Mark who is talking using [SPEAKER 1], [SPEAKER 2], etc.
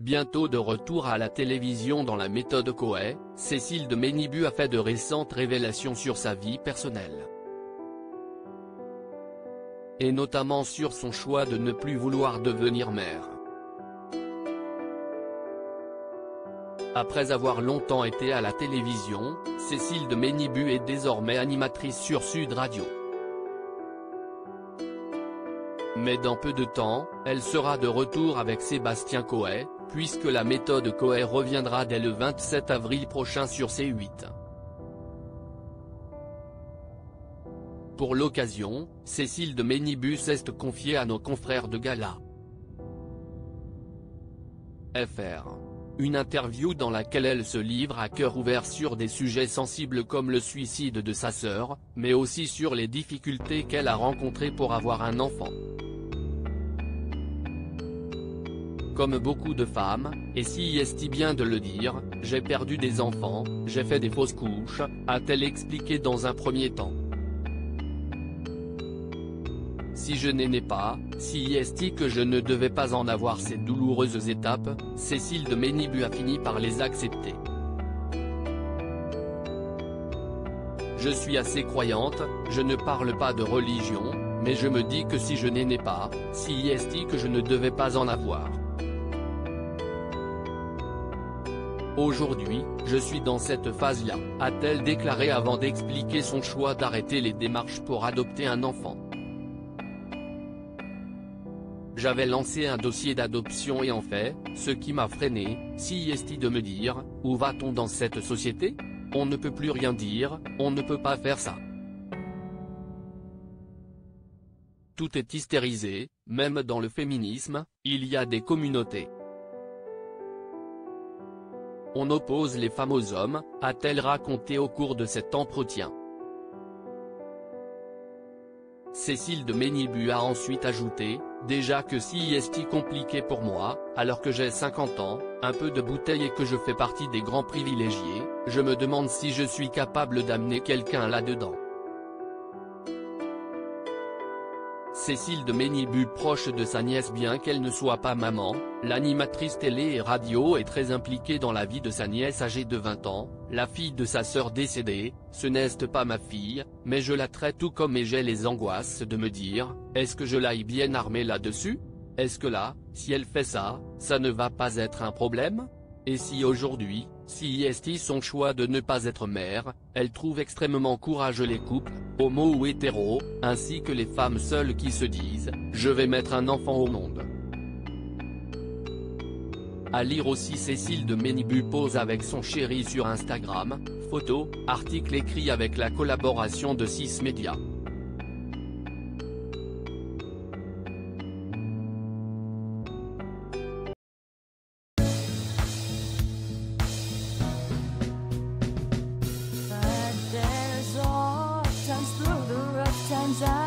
[SPEAKER 1] Bientôt de retour à la télévision dans la méthode Coé, Cécile de Ménibu a fait de récentes révélations sur sa vie personnelle. Et notamment sur son choix de ne plus vouloir devenir mère. Après avoir longtemps été à la télévision, Cécile de Ménibu est désormais animatrice sur Sud Radio. Mais dans peu de temps, elle sera de retour avec Sébastien Coé, puisque la méthode Coé reviendra dès le 27 avril prochain sur C8. Pour l'occasion, Cécile de Ménibu s'est confiée à nos confrères de Gala. FR. Une interview dans laquelle elle se livre à cœur ouvert sur des sujets sensibles comme le suicide de sa sœur, mais aussi sur les difficultés qu'elle a rencontrées pour avoir un enfant. Comme beaucoup de femmes, et si est bien de le dire, j'ai perdu des enfants, j'ai fait des fausses couches, a-t-elle expliqué dans un premier temps. Si je n'aimais pas, si est que je ne devais pas en avoir ces douloureuses étapes, Cécile de Ménibu a fini par les accepter. Je suis assez croyante, je ne parle pas de religion, mais je me dis que si je n'aimais pas, si est que je ne devais pas en avoir. Aujourd'hui, je suis dans cette phase-là, a-t-elle déclaré avant d'expliquer son choix d'arrêter les démarches pour adopter un enfant. J'avais lancé un dossier d'adoption et en fait, ce qui m'a freiné, si est de me dire, où va-t-on dans cette société? On ne peut plus rien dire, on ne peut pas faire ça. Tout est hystérisé, même dans le féminisme, il y a des communautés. On oppose les femmes aux hommes, a-t-elle raconté au cours de cet entretien. Cécile de Ménibu a ensuite ajouté, déjà que si est compliqué pour moi, alors que j'ai 50 ans, un peu de bouteille et que je fais partie des grands privilégiés, je me demande si je suis capable d'amener quelqu'un là-dedans. Cécile de Ménibu, proche de sa nièce bien qu'elle ne soit pas maman, l'animatrice télé et radio est très impliquée dans la vie de sa nièce âgée de 20 ans, la fille de sa sœur décédée. Ce n'est pas ma fille, mais je la traite tout comme et j'ai les angoisses de me dire, est-ce que je l'aille bien armée là-dessus? Est-ce que là, si elle fait ça, ça ne va pas être un problème? Et si aujourd'hui, si est son choix de ne pas être mère, elle trouve extrêmement courageux les couples, homo ou hétéros, ainsi que les femmes seules qui se disent, je vais mettre un enfant au monde. À lire aussi Cécile de Ménibu pose avec son chéri sur Instagram, photo, article écrit avec la collaboration de 6 médias.
[SPEAKER 2] Times